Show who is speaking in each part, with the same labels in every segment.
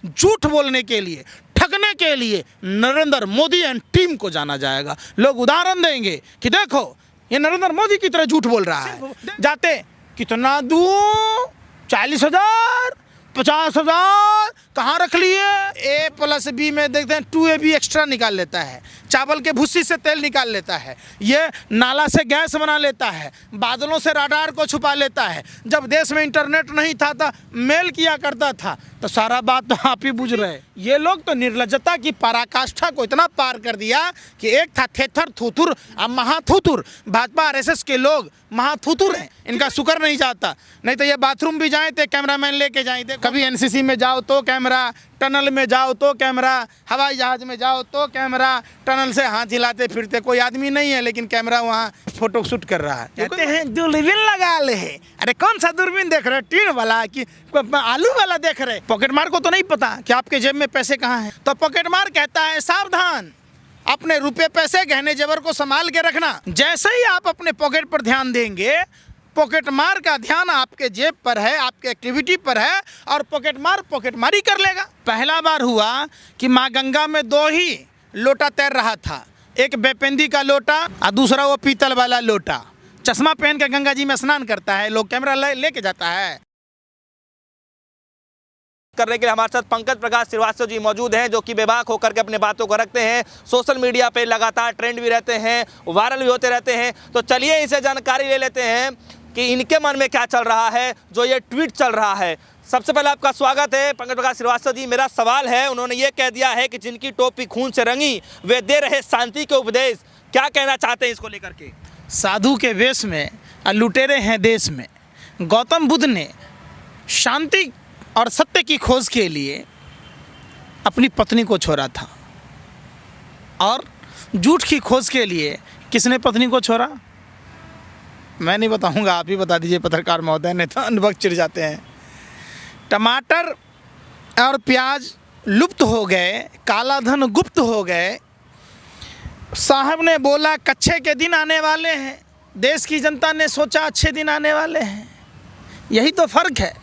Speaker 1: झूठ बोलने के लिए, ठगने के लिए नरेंद्र मोदी एंड टीम को जाना जाएगा। लोग उदाहरण देंगे कि देखो ये नरेंद्र मोदी की तरह झूठ बोल रहा है। जाते कितना दूं, 40,000, 50,000 कहाँ रख लिए। A+B में देखते हैं 2AB एक्स्ट्रा निकाल लेता है, चावल के भूसी से तेल निकाल लेता है, ये नाला से गैस बना लेता है, बादलों से राडार को छुपा लेता है। जब देश में इंटरनेट नहीं था तो मेल किया करता था, तो सारा बात तो आप ही बुझ रहे। ये लोग तो निर्लज्जता की पराकाष्ठा को इतना पार कर दिया कि एक था थेथर थूथुर, अब महाथूथुर। भाजपा RSS के लोग महाथूथुर हैं, इनका शुक्र नहीं जाता। नहीं तो ये बाथरूम भी जाए तो कैमरामैन लेके जाए। कभी NCC में जाओ तो कैमरा, टनल में जाओ तो कैमरा, हवाई जहाज में जाओ तो कैमरा, टनल से हाथ हिलाते फिरते कोई आदमी नहीं है लेकिन कैमरा वहाँ फोटो शूट कर रहा है। कहते हैं दूरबीन लगा ले। अरे कौन सा दूरबीन देख रहे, टीन वाला कि आलू वाला देख रहे। पॉकेट मार को तो नहीं पता कि आपके जेब में पैसे कहाँ हैं, तो पॉकेट मार कहता है सावधान, अपने रुपए पैसे गहने जेवर को संभाल के रखना। जैसे ही आप अपने पॉकेट पर ध्यान देंगे, पॉकेट मार का ध्यान आपके जेब पर है, आपके एक्टिविटी पर है, और पॉकेट मारी कर लेगा। पहला बार हुआ कि माँ गंगा में 2 ही लोटा तैर रहा था, एक बेपेंदी का लोटा और दूसरा वो पीतल वाला लोटा। चश्मा पहन के गंगा जी में स्नान करता है, लोग कैमरा लेके जाता है।
Speaker 2: करने के लिए हमारे साथ पंकज प्रकाश श्रीवास्तव जी मौजूद हैं, जो कि बेबाक होकर के अपने बातों को रखते हैं, सोशल मीडिया पे लगातार ट्रेंड भी रहते हैं, वायरल भी होते रहते हैं। तो चलिए इनसे जानकारी ले लेते हैं कि इनके मन में क्या चल रहा है, जो ये ट्वीट चल रहा है। सबसे पहले आपका स्वागत है पंकज प्रकाश श्रीवास्तव जी। मेरा सवाल है, उन्होंने ये कह दिया है कि जिनकी टोपी खून से रंगी वे दे रहे शांति के उपदेश, क्या कहना चाहते हैं इसको लेकर के?
Speaker 1: साधु के वेश में लुटेरे हैं देश में। गौतम बुद्ध ने शांति और सत्य की खोज के लिए अपनी पत्नी को छोड़ा था, और झूठ की खोज के लिए किसने पत्नी को छोड़ा? मैं नहीं बताऊंगा, आप ही बता दीजिए पत्रकार महोदय, ने तो अनुभव चिढ़ जाते हैं। टमाटर और प्याज लुप्त हो गए, काला धन गुप्त हो गए। साहब ने बोला कच्छे के दिन आने वाले हैं, देश की जनता ने सोचा अच्छे दिन आने वाले हैं। यही तो फर्क है।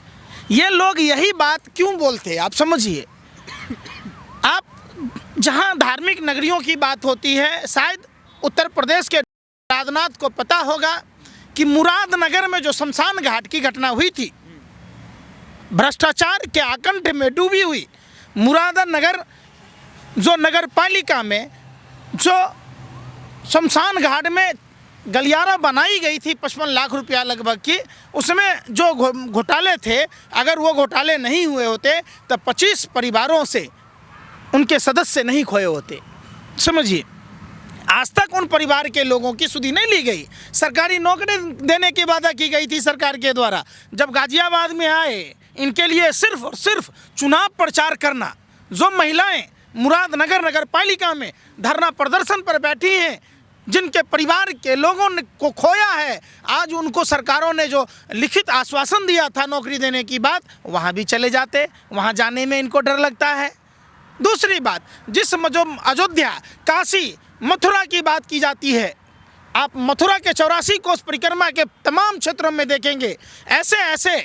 Speaker 1: ये लोग यही बात क्यों बोलते हैं आप समझिए। आप जहां धार्मिक नगरियों की बात होती है, शायद उत्तर प्रदेश के राजनाथ को पता होगा कि मुरादनगर में जो शमशान घाट की घटना हुई थी, भ्रष्टाचार के आकंठ में डूबी हुई मुरादनगर जो नगर पालिका में जो शमशान घाट में गलियारा बनाई गई थी 55 लाख रुपया लगभग की, उसमें जो घोटाले थे, अगर वो घोटाले नहीं हुए होते तो 25 परिवारों से उनके सदस्य नहीं खोए होते। समझिए, आज तक उन परिवार के लोगों की सुधि नहीं ली गई। सरकारी नौकरी देने की वादा की गई थी सरकार के द्वारा। जब गाजियाबाद में आए, इनके लिए सिर्फ और सिर्फ चुनाव प्रचार करना। जो महिलाएं मुरादनगर नगर पालिका में धरना प्रदर्शन पर बैठी हैं, जिनके परिवार के लोगों ने को खोया है, आज उनको सरकारों ने जो लिखित आश्वासन दिया था नौकरी देने की बात, वहाँ भी चले जाते। वहाँ जाने में इनको डर लगता है। दूसरी बात, जिस जो अयोध्या, काशी, मथुरा की बात की जाती है, आप मथुरा के 84 कोस परिक्रमा के तमाम क्षेत्रों में देखेंगे, ऐसे ऐसे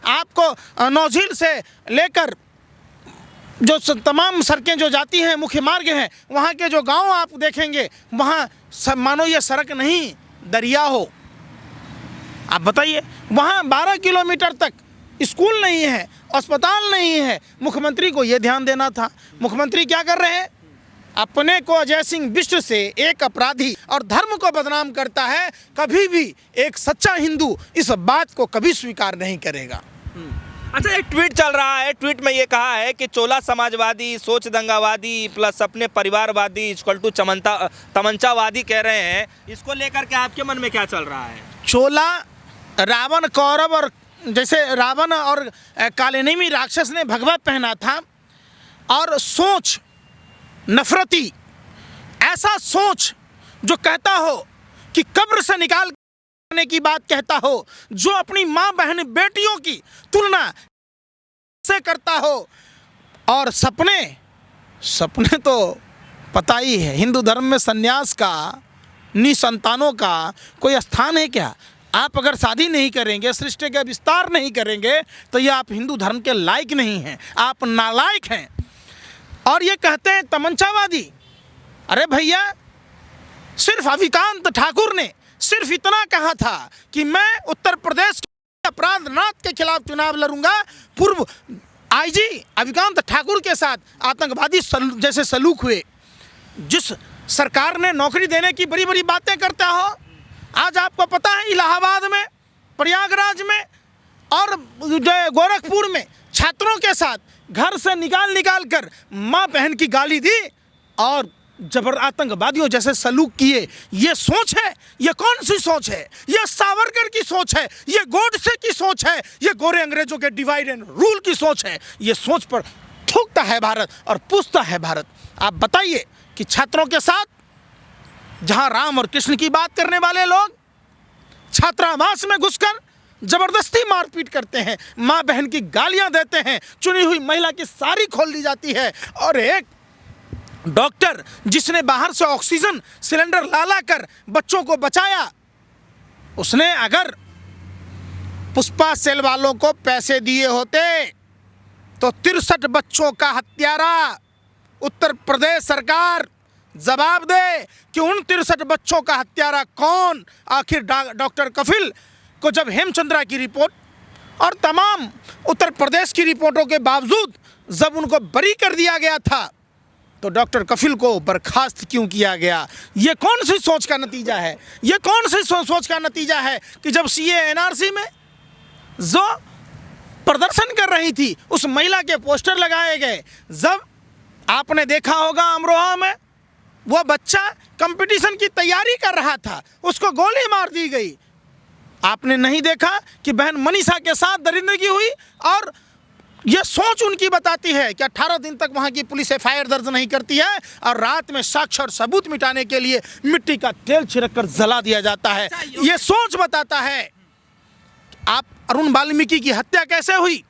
Speaker 1: आपको नौझील से लेकर जो तमाम सड़कें जो जाती हैं, मुख्य मार्ग हैं, वहाँ के जो गांव आप देखेंगे, वहाँ मानो ये सड़क नहीं दरिया हो। आप बताइए, वहाँ 12 किलोमीटर तक स्कूल नहीं है, अस्पताल नहीं है। मुख्यमंत्री को ये ध्यान देना था। मुख्यमंत्री क्या कर रहे हैं? अपने को अजय सिंह बिष्ट से एक अपराधी और धर्म को बदनाम करता है। कभी भी एक सच्चा हिंदू इस बात को कभी स्वीकार नहीं करेगा।
Speaker 2: अच्छा, एक ट्वीट चल रहा है, ट्वीट में ये कहा है कि चोला समाजवादी, सोच दंगावादी प्लस अपने परिवारवादी इक्वल टू तमंचावादी कह रहे हैं। इसको लेकर के आपके मन में क्या चल रहा है?
Speaker 1: चोला, रावण, कौरव, और जैसे रावण और कालेनेमी राक्षस ने भगवा पहना था, और सोच नफरती, ऐसा सोच जो कहता हो कि कब्र से निकाल की बात कहता हो, जो अपनी माँ बहन बेटियों की तुलना से करता हो, और सपने तो पता ही है, हिंदू धर्म में सन्यास का, निसंतानों का कोई स्थान है क्या? आप अगर शादी नहीं करेंगे, सृष्टि का विस्तार नहीं करेंगे, तो ये आप हिंदू धर्म के लायक नहीं हैं, आप नालायक हैं। और ये कहते हैं तमंचावादी। अरे भैया, सिर्फ अविकांत ठाकुर ने सिर्फ इतना कहा था कि मैं उत्तर प्रदेश के अपराधनाथ के खिलाफ चुनाव लड़ूंगा। पूर्व आईजी अविकांत ठाकुर के साथ आतंकवादी जैसे सलूक हुए। जिस सरकार ने नौकरी देने की बड़ी बड़ी बातें करता हो, आज आपको पता है इलाहाबाद में, प्रयागराज में और गोरखपुर में छात्रों के साथ घर से निकाल कर माँ बहन की गाली दी और जबर आतंकवादियों जैसे सलूक किए। ये सोच है? ये कौन सी सोच है? ये सावरकर की सोच है? ये गोडसे की सोच है? ये गोरे अंग्रेजों के डिवाइड एंड रूल की सोच है? ये सोच पर थूकता है भारत और पूछता है भारत। आप बताइए कि छात्रों के साथ जहां राम और कृष्ण की बात करने वाले लोग छात्रावास में घुसकर जबरदस्ती मारपीट करते हैं, माँ बहन की गालियां देते हैं, चुनी हुई महिला की साड़ी खोल दी जाती है। और एक डॉक्टर जिसने बाहर से ऑक्सीजन सिलेंडर ला कर बच्चों को बचाया, उसने अगर पुष्पा सेल वालों को पैसे दिए होते तो 63 बच्चों का हत्यारा उत्तर प्रदेश सरकार जवाब दे कि उन 63 बच्चों का हत्यारा कौन। आखिर डॉक्टर कफिल को जब हेमचंद्रा की रिपोर्ट और तमाम उत्तर प्रदेश की रिपोर्टों के बावजूद जब उनको बरी कर दिया गया था, तो डॉक्टर कफिल को बर्खास्त क्यों किया गया? ये कौन सी सोच का नतीजा है? ये कौन सी सोच का नतीजा है कि जब सीए एनआरसी में जो प्रदर्शन कर रही थी उस महिला के पोस्टर लगाए गए, जब आपने देखा होगा अमरोहा में वो बच्चा कंपटीशन की तैयारी कर रहा था, उसको गोली मार दी गई। आपने नहीं देखा कि बहन मनीषा के साथ दरिंदगी हुई? और ये सोच उनकी बताती है कि 18 दिन तक वहाँ की पुलिस एफआईआर दर्ज नहीं करती है और रात में साक्ष्य और सबूत मिटाने के लिए मिट्टी का तेल छिड़क कर जला दिया जाता है। ये सोच बताता है। आप अरुण वाल्मीकि की हत्या कैसे हुई?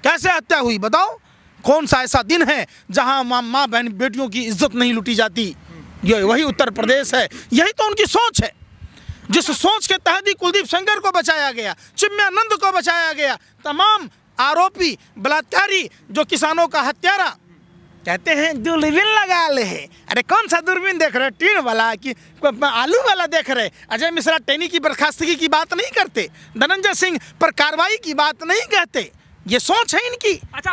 Speaker 1: कैसे हत्या हुई बताओ? कौन सा ऐसा दिन है जहाँ माँ बहन बेटियों की इज्जत नहीं लूटी जाती? ये वही उत्तर प्रदेश है। यही तो उनकी सोच है, जिस सोच के तहत ही कुलदीप सेंगर को बचाया गया, चिन्मयानंद को बचाया गया, तमाम आरोपी बलात्कारी जो किसानों का हत्यारा। कहते हैं दूरबीन लगा ले है। अरे कौन सा दूरबीन देख रहे? टीन वाला कि आलू वाला देख रहे? अजय मिश्रा टेनी की बर्खास्तगी की बात नहीं करते, धनंजय सिंह पर कार्रवाई की बात नहीं कहते। ये सोच है इनकी।
Speaker 2: अच्छा,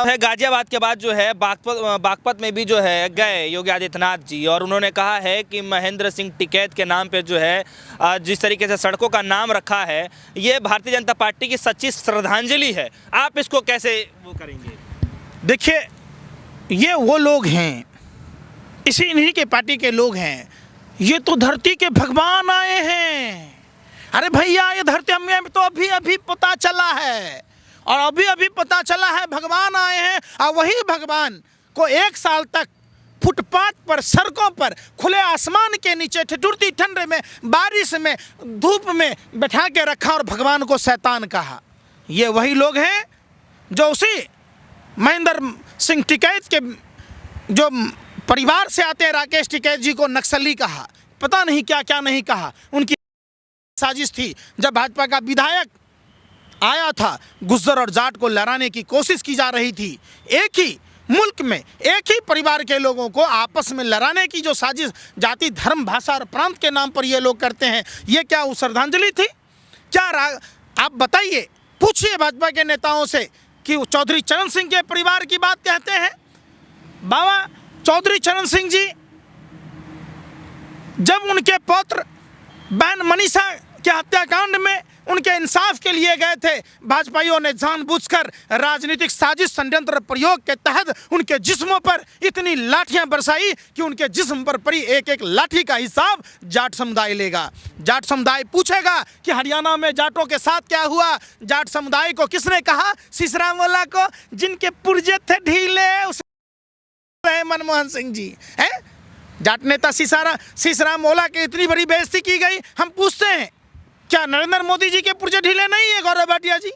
Speaker 2: है गाजियाबाद के बाद जो है बागपत में भी जो है गए योगी आदित्यनाथ जी, और उन्होंने कहा है कि महेंद्र सिंह टिकैत के नाम पे जो है जिस तरीके से सड़कों का नाम रखा है, ये भारतीय जनता पार्टी की सच्ची श्रद्धांजलि है। आप इसको कैसे वो करेंगे?
Speaker 1: देखिए, ये वो लोग हैं, इन्हीं के पार्टी के लोग हैं। ये तो धरती के भगवान आए हैं। अरे भैया, ये धरती हमें तो अभी पता चला है, और अभी पता चला है भगवान आए हैं। और वही भगवान को 1 साल तक फुटपाथ पर, सड़कों पर, खुले आसमान के नीचे ठिठुरती ठंड में, बारिश में, धूप में बैठा के रखा और भगवान को शैतान कहा। ये वही लोग हैं जो उसी महेंद्र सिंह टिकैत के जो परिवार से आते हैं, राकेश टिकैत जी को नक्सली कहा, पता नहीं क्या क्या नहीं कहा। उनकी साजिश थी। जब भाजपा का विधायक आया था, गुज्जर और जाट को लड़ाने की कोशिश की जा रही थी। एक ही मुल्क में एक ही परिवार के लोगों को आपस में लड़ाने की जो साजिश जाति, धर्म, भाषा और प्रांत के नाम पर ये लोग करते हैं, ये क्या वो श्रद्धांजलि थी? क्या आप बताइए, पूछिए भाजपा के नेताओं से कि चौधरी चरण सिंह के परिवार की बात कहते हैं। बाबा चौधरी चरण सिंह जी जब उनके पौत्र बहन मनीषा के हत्याकांड में उनके इंसाफ के लिए गए थे, भाजपाइयों ने जानबूझकर राजनीतिक साजिश, षड्यंत्र प्रयोग के तहत उनके जिस्मों पर इतनी लाठियां बरसाई कि उनके जिस्म पर पड़ी एक एक लाठी का हिसाब जाट समुदाय लेगा। जाट समुदाय पूछेगा कि हरियाणा में जाटों के साथ क्या हुआ। जाट समुदाय को किसने कहा? शीशराम ओला को, जिनके पुर्जे थे ढीले, उसे मनमोहन सिंह जी है। जाट नेता शीशराम ओला की इतनी बड़ी बेइज्जती की गई। हम पूछते हैं, क्या नरेंद्र मोदी जी के पुर्जे ढीले नहीं है? गौरव भाटिया जी,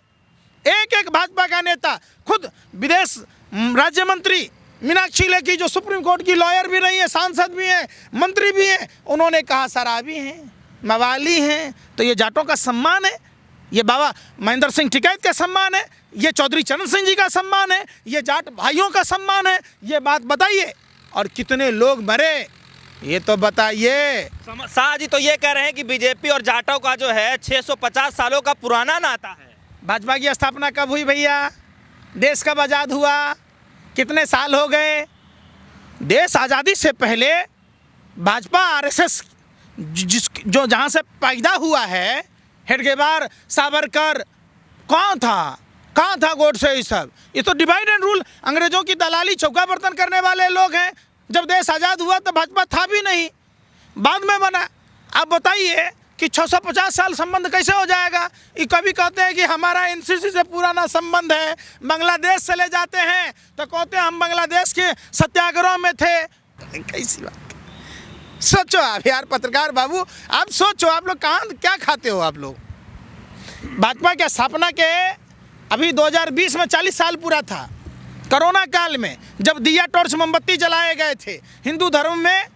Speaker 1: एक भाजपा का नेता, खुद विदेश राज्य मंत्री मीनाक्षी लेखी जो सुप्रीम कोर्ट की लॉयर भी रही है, सांसद भी हैं, मंत्री भी हैं, उन्होंने कहा शराबी हैं। मवाली हैं, तो ये जाटों का सम्मान है, ये बाबा महेंद्र सिंह टिकैत का सम्मान है, ये चौधरी चरण सिंह जी का सम्मान है, ये जाट भाइयों का सम्मान है। ये बात बताइए, और कितने लोग मरे ये तो बताइए।
Speaker 2: शाह जी तो ये कह रहे हैं कि बीजेपी और जाटों का जो है 650 सालों का पुराना नाता है।
Speaker 1: भाजपा की स्थापना कब हुई भैया? देश कब आज़ाद हुआ? कितने साल हो गए? देश आज़ादी से पहले भाजपा आरएसएस जो जहाँ से पैदा हुआ है, हेडगेवार, सावरकर, कौन था, कहाँ था गोडसे? ये सब ये तो डिवाइड एंड रूल, अंग्रेजों की दलाली, चौका बर्तन करने वाले लोग हैं। जब देश आज़ाद हुआ तो भाजपा था भी नहीं, बाद में बना। आप बताइए कि 650 साल संबंध कैसे हो जाएगा? ये कभी कहते हैं कि हमारा एनसीसी से पुराना संबंध है, बांग्लादेश चले जाते हैं तो कहते हैं हम बांग्लादेश के सत्याग्रह में थे। कैसी बात? सोचो आप यार, पत्रकार बाबू, आप सोचो, आप लोग कहाँ क्या खाते हो आप लोग? भाजपा के स्थापना के अभी 2020 में 40 साल पूरा था। कोरोना काल में जब दिया टॉर्च मोमबत्ती जलाए गए थे, हिंदू धर्म में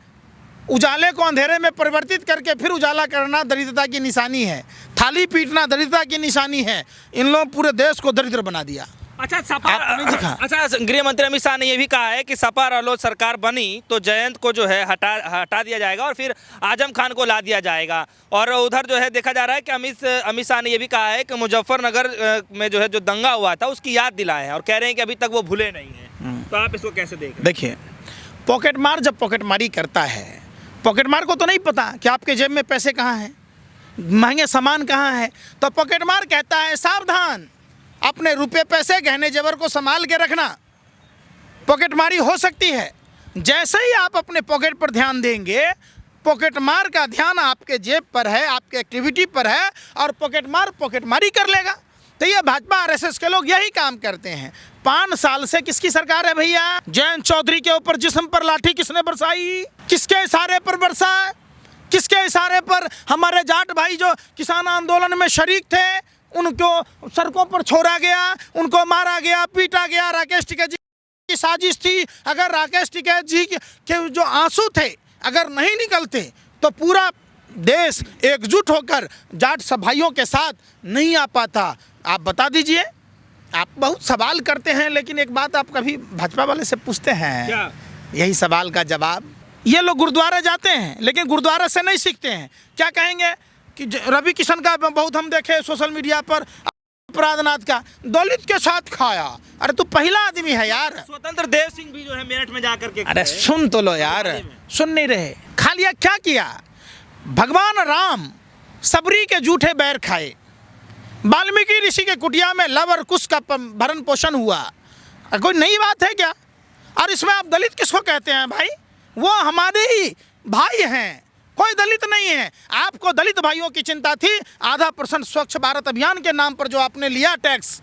Speaker 1: उजाले को अंधेरे में परिवर्तित करके फिर उजाला करना दरिद्रता की निशानी है, थाली पीटना दरिद्रता की निशानी है। इन लोगों पूरे देश को दरिद्र बना दिया।
Speaker 2: अच्छा गृह मंत्री अमित शाह ने यह भी कहा है कि सपा रालोद सरकार बनी तो जयंत को जो है हटा दिया जाएगा और फिर आजम खान को ला दिया जाएगा। और उधर जो है देखा जा रहा है कि अमित शाह ने यह भी कहा है कि मुजफ्फरनगर में जो है जो दंगा हुआ था उसकी याद दिलाए हैं और कह रहे हैं कि अभी तक वो भूले नहीं हैं। तो आप इसको कैसे देख रहे हैं?
Speaker 1: देखिए, पॉकेट मार जब पॉकेट मारी करता है, पॉकेट मार को तो नहीं पता कि आपके जेब में पैसे कहाँ हैं, महंगे सामान कहाँ है, तो पॉकेट मार कहता है सावधान, अपने रुपए पैसे गहने जेवर को संभाल के रखना, पॉकेट मारी हो सकती है। जैसे ही आप अपने पॉकेट पर ध्यान देंगे, पॉकेट मार का ध्यान आपके जेब पर है, आपके एक्टिविटी पर है, और पॉकेट मारी कर लेगा। तो ये भाजपा आरएसएस के लोग यही काम करते हैं। 5 साल से किसकी सरकार है भैया? जयंत चौधरी के ऊपर जिस्म पर लाठी किसने बरसाई? किसके इशारे पर बरसाए? किसके इशारे पर हमारे जाट भाई जो किसान आंदोलन में शरीक थे उनको सड़कों पर छोड़ा गया, उनको मारा गया, पीटा गया? राकेश टिकैत जी की साजिश थी। अगर राकेश टिकैत जी के जो आंसू थे अगर नहीं निकलते तो पूरा देश एकजुट होकर जाट भाइयों के साथ नहीं आ पाता। आप बता दीजिए। आप बहुत सवाल करते हैं, लेकिन एक बात आप कभी भाजपा वाले से पूछते हैं
Speaker 2: क्या?
Speaker 1: यही सवाल का जवाब। ये लोग गुरुद्वारा जाते हैं लेकिन गुरुद्वारा से नहीं सीखते हैं। क्या कहेंगे कि रवि किशन का बहुत हम देखे सोशल मीडिया पर, अपराधनाथ का दलित के साथ खाया। अरे तू पहला आदमी है यार।
Speaker 2: स्वतंत्र देव सिंह भी जो है मेरठ में जाकर के,
Speaker 1: अरे सुन तो लो यार, सुन नहीं रहे। खा लिया, क्या किया? भगवान राम सबरी के जूठे बैर खाए, वाल्मीकि ऋषि के कुटिया में लव और कुश का भरण पोषण हुआ। कोई नई बात है क्या? और इसमें आप दलित किसको कहते हैं भाई? वो हमारे ही भाई हैं, कोई दलित नहीं है। आपको दलित भाइयों की चिंता थी। 0.5% स्वच्छ भारत अभियान के नाम पर जो आपने लिया टैक्स,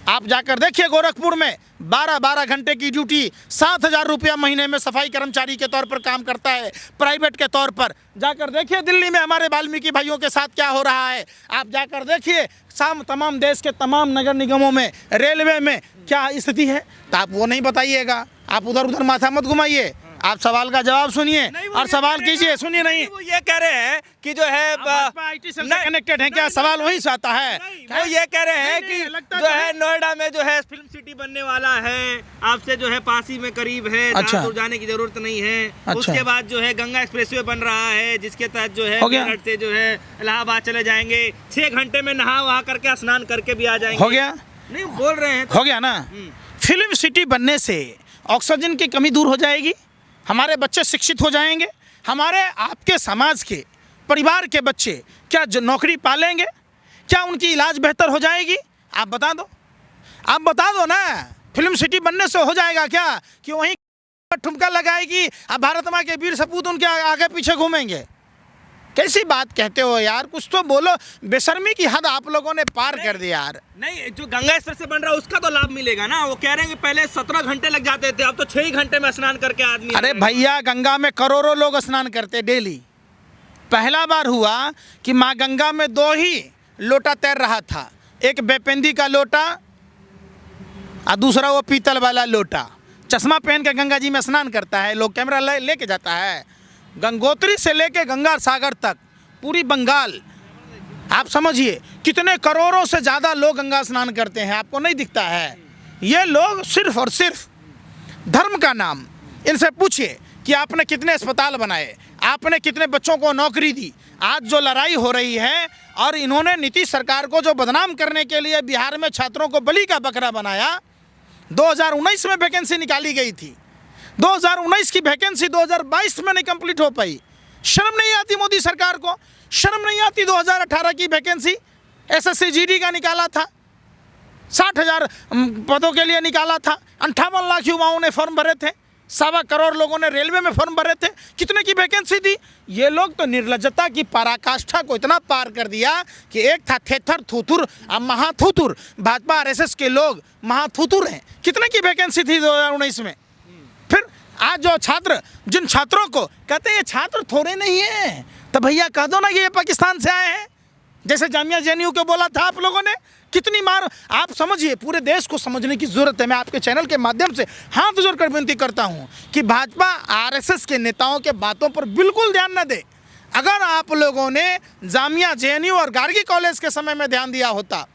Speaker 1: आप जाकर देखिए गोरखपुर में 12-12 घंटे की ड्यूटी, 7,000 रुपया महीने में सफाई कर्मचारी के तौर पर काम करता है, प्राइवेट के तौर पर। जाकर देखिए दिल्ली में हमारे वाल्मीकि भाइयों के साथ क्या हो रहा है। आप जाकर देखिए तमाम देश के तमाम नगर निगमों में, रेलवे में क्या स्थिति है। तो आप वो नहीं बताइएगा, आप उधर उधर माथा मत घुमाइए। आप सवाल का जवाब सुनिए और सवाल कीजिए। सुनिए, नहीं
Speaker 2: वो ये कह रहे हैं कि जो है
Speaker 1: आईटी से कनेक्टेड है क्या? सवाल वहीं से आता है।
Speaker 2: वो ये कह रहे हैं कि जो है नोएडा में जो है फिल्म सिटी बनने वाला है, आपसे जो है पासी में करीब है,
Speaker 1: अच्छा,
Speaker 2: दूर जाने की जरूरत नहीं है।
Speaker 1: अच्छा,
Speaker 2: उसके बाद जो है गंगा एक्सप्रेसवे बन रहा है जिसके तहत जो है मेरठ से जो है इलाहाबाद चले जाएंगे। 6 घंटे में नहा वहा करके स्नान करके भी आ जाएंगे।
Speaker 1: हो गया?
Speaker 2: नहीं बोल रहे हैं
Speaker 1: हो गया ना। फिल्म सिटी बनने से ऑक्सीजन की कमी दूर हो जाएगी, हमारे बच्चे शिक्षित हो जाएंगे, हमारे आपके समाज के परिवार के बच्चे क्या नौकरी पालेंगे, क्या उनकी इलाज बेहतर हो जाएगी? आप बता दो, आप बता दो ना। फिल्म सिटी बनने से हो जाएगा क्या कि वहीं ठुमका लगाएगी, अब भारत माँ के वीर सपूत उनके आगे पीछे घूमेंगे? कैसी बात कहते हो यार? कुछ तो बोलो। बेशर्मी की हद आप लोगों ने पार कर दी यार।
Speaker 2: नहीं, जो गंगा एक्सप्रेस से बन रहा है उसका तो लाभ मिलेगा ना। वो कह रहे हैं कि पहले 17 घंटे लग जाते थे, अब तो 6 ही घंटे में स्नान करके आदमी।
Speaker 1: अरे भैया, गंगा में करोड़ों लोग स्नान करते डेली। पहला बार हुआ कि माँ गंगा में 2 ही लोटा तैर रहा था, एक बेपेंदी का लोटा और दूसरा वो पीतल वाला लोटा। चश्मा पहन के गंगा जी में स्नान करता है, लोग कैमरा लेके जाता है। गंगोत्री से लेके गंगा सागर तक पूरी बंगाल, आप समझिए कितने करोड़ों से ज़्यादा लोग गंगा स्नान करते हैं, आपको नहीं दिखता है? ये लोग सिर्फ और सिर्फ धर्म का नाम, इनसे पूछिए कि आपने कितने अस्पताल बनाए, आपने कितने बच्चों को नौकरी दी। आज जो लड़ाई हो रही है और इन्होंने नीतीश सरकार को जो बदनाम करने के लिए बिहार में छात्रों को बलि का बकरा बनाया। 2019 में वैकेंसी निकाली गई थी, 2019 की वैकेंसी 2022 में नहीं कंप्लीट हो पाई। शर्म नहीं आती मोदी सरकार को? शर्म नहीं आती? 2018 की वैकेंसी एसएससी जीडी का निकाला था, 60,000 पदों के लिए निकाला था, 58 लाख युवाओं ने फॉर्म भरे थे, 1.25 करोड़ लोगों ने रेलवे में फॉर्म भरे थे। कितने की वैकेंसी थी? ये लोग तो निर्लज्जता की पराकाष्ठा को इतना पार कर दिया कि एक था थेथर थूथुर, अब महाथूथुर। भाजपा आरएसएस के लोग महाथूथुर हैं। कितने की वैकेंसी थी 2019 में? फिर आज जो छात्र, जिन छात्रों को कहते हैं ये छात्र थोड़े नहीं है, तो भैया कह दो ना कि ये पाकिस्तान से आए हैं, जैसे जामिया जेएनयू को बोला था आप लोगों ने। कितनी मार, आप समझिए, पूरे देश को समझने की ज़रूरत है। मैं आपके चैनल के माध्यम से हाथ जोड़कर विनती करता हूं कि भाजपा आरएसएस के नेताओं के बातों पर बिल्कुल ध्यान न दे। अगर आप लोगों ने जामिया जेएनयू और गार्गी कॉलेज के समय में ध्यान दिया होता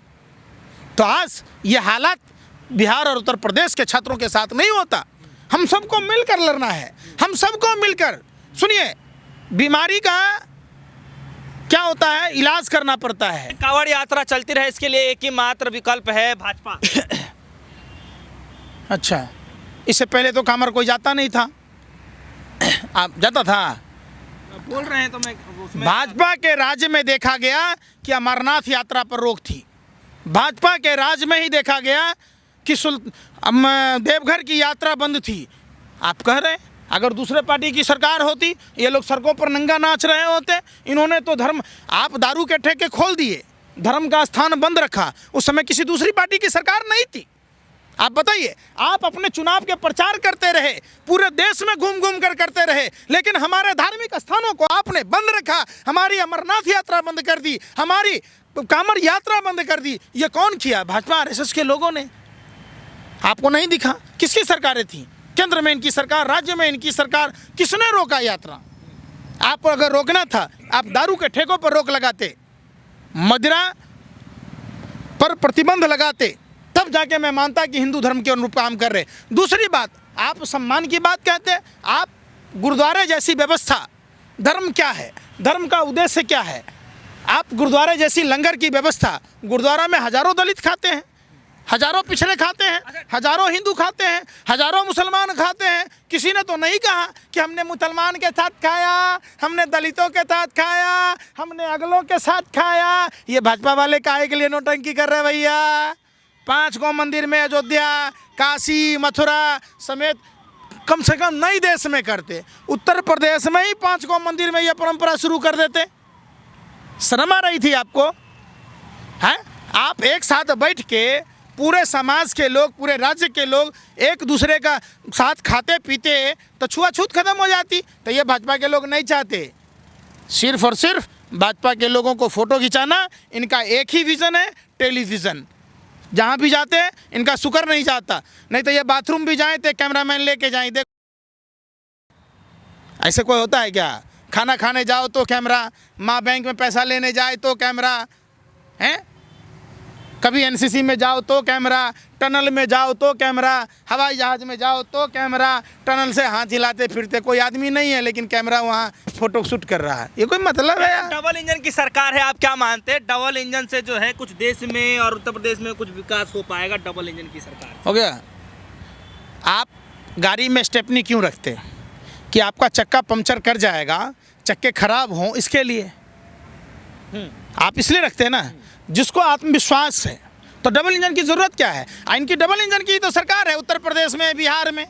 Speaker 1: तो आज ये हालात बिहार और उत्तर प्रदेश के छात्रों के साथ नहीं होता। हम सबको मिलकर लड़ना है, हम सबको मिलकर। सुनिए, बीमारी का क्या होता है, इलाज करना पड़ता है।
Speaker 2: कांवड़ यात्रा चलती रहे, इसके लिए एक ही मात्र विकल्प है, भाजपा।
Speaker 1: अच्छा, इससे पहले तो कांवड़ कोई जाता नहीं था, आप जाता था?
Speaker 2: बोल रहे हैं तो मैं उसमें
Speaker 1: भाजपा के राज्य में देखा गया कि अमरनाथ यात्रा पर रोक थी। भाजपा के राज्य में ही देखा गया कि देवघर की यात्रा बंद थी। आप कह रहे हैं अगर दूसरे पार्टी की सरकार होती, ये लोग सड़कों पर नंगा नाच रहे होते। इन्होंने तो धर्म, आप दारू के ठेके खोल दिए, धर्म का स्थान बंद रखा। उस समय किसी दूसरी पार्टी की सरकार नहीं थी। आप बताइए, आप अपने चुनाव के प्रचार करते रहे, पूरे देश में घूम घूम कर करते रहे, लेकिन हमारे धार्मिक स्थानों को आपने बंद रखा। हमारी अमरनाथ यात्रा बंद कर दी, हमारी कांवड़ यात्रा बंद कर दी। ये कौन किया? भाजपा आरएसएस के लोगों ने। आपको नहीं दिखा? किसकी सरकारें थी? केंद्र में इनकी सरकार, राज्य में इनकी सरकार। किसने रोका यात्रा? आप अगर रोकना था, आप दारू के ठेकों पर रोक लगाते, मदिरा पर प्रतिबंध लगाते, तब जाके मैं मानता कि हिंदू धर्म के अनुरूप काम कर रहे। दूसरी बात, आप सम्मान की बात कहते, आप गुरुद्वारे जैसी व्यवस्था, धर्म क्या है, धर्म का उद्देश्य क्या है? आप गुरुद्वारे जैसी लंगर की व्यवस्था, गुरुद्वारा में हजारों दलित खाते हैं, हजारों पिछड़े खाते हैं, हजारों हिंदू खाते हैं, हजारों मुसलमान खाते हैं। किसी ने तो नहीं कहा कि हमने मुसलमान के साथ खाया, हमने दलितों के साथ खाया, हमने अगलों के साथ खाया। ये भाजपा वाले काहे के लिए नौटंकी कर रहे हैं भैया? 5 गो मंदिर में अयोध्या, काशी, मथुरा समेत कम से कम नई देश में करते, उत्तर प्रदेश में ही 5 गो मंदिर में यह परंपरा शुरू कर देते। शर्म आ रही थी आपको? हैं? आप एक साथ बैठ के पूरे समाज के लोग, पूरे राज्य के लोग एक दूसरे का साथ खाते पीते तो छुआछूत खत्म हो जाती। तो ये भाजपा के लोग नहीं चाहते। सिर्फ और सिर्फ भाजपा के लोगों को फोटो खिंचाना इनका एक ही विज़न है, टेलीविज़न। जहाँ भी जाते हैं इनका शुक्र नहीं जाता, नहीं तो ये बाथरूम भी जाएं तो कैमरामैन लेके जाएं। देख, ऐसे कोई होता है क्या? खाना खाने जाओ तो कैमरा, माँ बैंक में पैसा लेने जाए तो कैमरा, हैं? कभी एनसीसी में जाओ तो कैमरा, टनल में जाओ तो कैमरा, हवाई जहाज़ में जाओ तो कैमरा, टनल से हाथ हिलाते फिरते कोई आदमी नहीं है, लेकिन कैमरा वहाँ फोटो शूट कर रहा है। ये कोई मतलब है यार?
Speaker 2: डबल इंजन की सरकार है, आप क्या मानते हैं? डबल इंजन से जो है कुछ देश में और उत्तर प्रदेश में कुछ विकास हो पाएगा डबल इंजन की सरकार
Speaker 1: हो गया? आप गाड़ी में स्टेपनी क्यों रखते? कि आपका चक्का पंक्चर कर जाएगा, चक्के खराब हों इसके लिए आप इसलिए रखते हैं ना। जिसको आत्मविश्वास है तो डबल इंजन की ज़रूरत क्या है? इनकी डबल इंजन की तो सरकार है उत्तर प्रदेश में, बिहार में,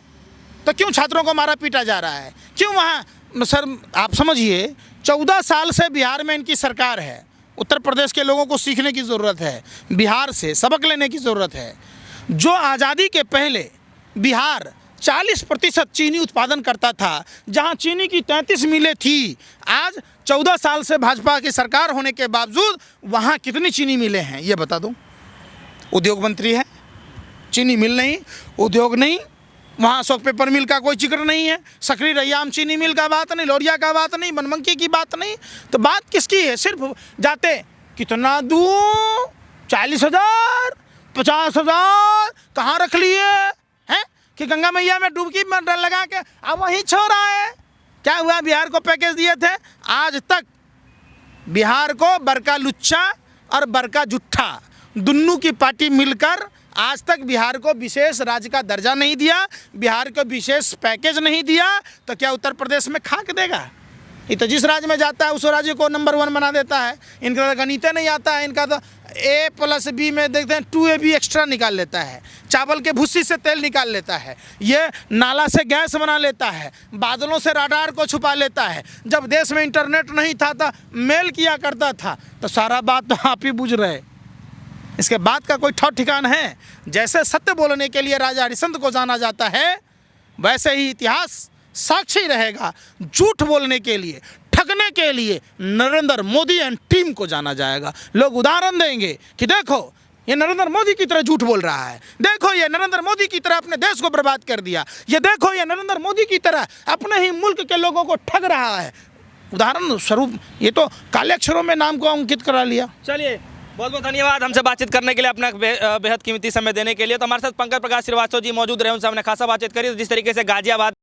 Speaker 1: तो क्यों छात्रों को मारा पीटा जा रहा है? क्यों वहाँ? सर आप समझिए, 14 साल से बिहार में इनकी सरकार है। उत्तर प्रदेश के लोगों को सीखने की ज़रूरत है, बिहार से सबक लेने की ज़रूरत है। जो आज़ादी के पहले बिहार 40% चीनी उत्पादन करता था, जहां चीनी की 33 मिलें थी, आज 14 साल से भाजपा की सरकार होने के बावजूद वहां कितनी चीनी मिलें हैं ये बता दो। उद्योग मंत्री है, चीनी मिल नहीं, उद्योग नहीं, वहाँ अशोक पेपर मिल का कोई जिक्र नहीं है, सकरी रैयाम चीनी मिल का बात नहीं, लोरिया का बात नहीं, बनमनकी की बात नहीं। तो बात किसकी है? सिर्फ जाते कितना दूर 40,000 50,000 कहाँ रख लिए हैं कि गंगा मैया में डुबकी लगा के अब वहीं छोड़ा है। क्या हुआ? बिहार को पैकेज दिए थे, आज तक बिहार को बड़का लुच्चा और बड़का जुट्ठा दुन्नू की पार्टी मिलकर आज तक बिहार को विशेष राज्य का दर्जा नहीं दिया, बिहार को विशेष पैकेज नहीं दिया। तो क्या उत्तर प्रदेश में खाक देगा? ये तो जिस राज्य में जाता है उस राज्य को नंबर 1 बना देता है। इनका तो गणित नहीं आता है, इनका तो A+B में देखते हैं 2AB एक्स्ट्रा निकाल लेता है, चावल के भूसी से तेल निकाल लेता है, ये नाला से गैस बना लेता है, बादलों से राडार को छुपा लेता है। जब देश में इंटरनेट नहीं था तो मेल किया करता था, तो सारा बात तो आप ही बुझ रहे। इसके बाद का कोई ठौर ठिकान है? जैसे सत्य बोलने के लिए राजा हरिश्चंद्र को जाना जाता है, वैसे ही इतिहास साक्षी रहेगा झूठ बोलने के लिए, ठगने के लिए नरेंद्र मोदी एंड टीम को जाना जाएगा। लोग उदाहरण देंगे कि देखो ये नरेंद्र मोदी की तरह झूठ बोल रहा है, देखो ये नरेंद्र मोदी की तरह अपने देश को बर्बाद कर दिया, ये देखो ये नरेंद्र मोदी की तरह अपने ही मुल्क के लोगों को ठग रहा है। उदाहरण स्वरूप ये तो काले अक्षरों में नाम को अंकित करा लिया।
Speaker 2: चलिए, बहुत बहुत धन्यवाद हमसे बातचीत करने के लिए, अपना बेहद कीमती समय देने के लिए। तो हमारे साथ पंकज प्रकाश श्रीवास्तव जी मौजूद रहे, उनसे हमने खासा बातचीत करी। तो जिस तरीके से गाजियाबाद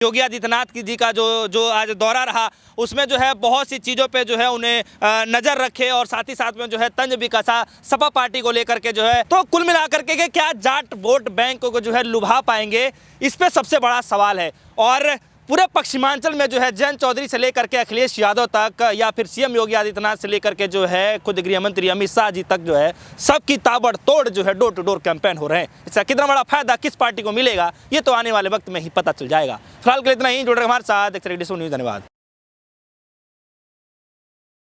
Speaker 2: योगी आदित्यनाथ जी का जो आज दौरा रहा, उसमें जो है बहुत सी चीज़ों पे जो है उन्हें नज़र रखे और साथ ही साथ में जो है तंज भी कसा सपा पार्टी को लेकर के जो है। तो कुल मिलाकर के क्या जाट वोट बैंक को जो है लुभा पाएंगे, इस पे सबसे बड़ा सवाल है। और पूरे पश्चिमांचल में जो है जयंत चौधरी से लेकर के अखिलेश यादव तक, या फिर सीएम योगी आदित्यनाथ से लेकर के जो है खुद गृह मंत्री अमित शाह जी तक जो है सबकी ताबड़तोड़ जो है डोर टू डोर कैंपेन हो रहे हैं। इसका कितना बड़ा फायदा किस पार्टी को मिलेगा, ये तो आने वाले वक्त में ही पता चल जाएगा। फिलहाल के लिए इतना ही। जुड़ रहे हमारे साथ, न्यूज़। धन्यवाद।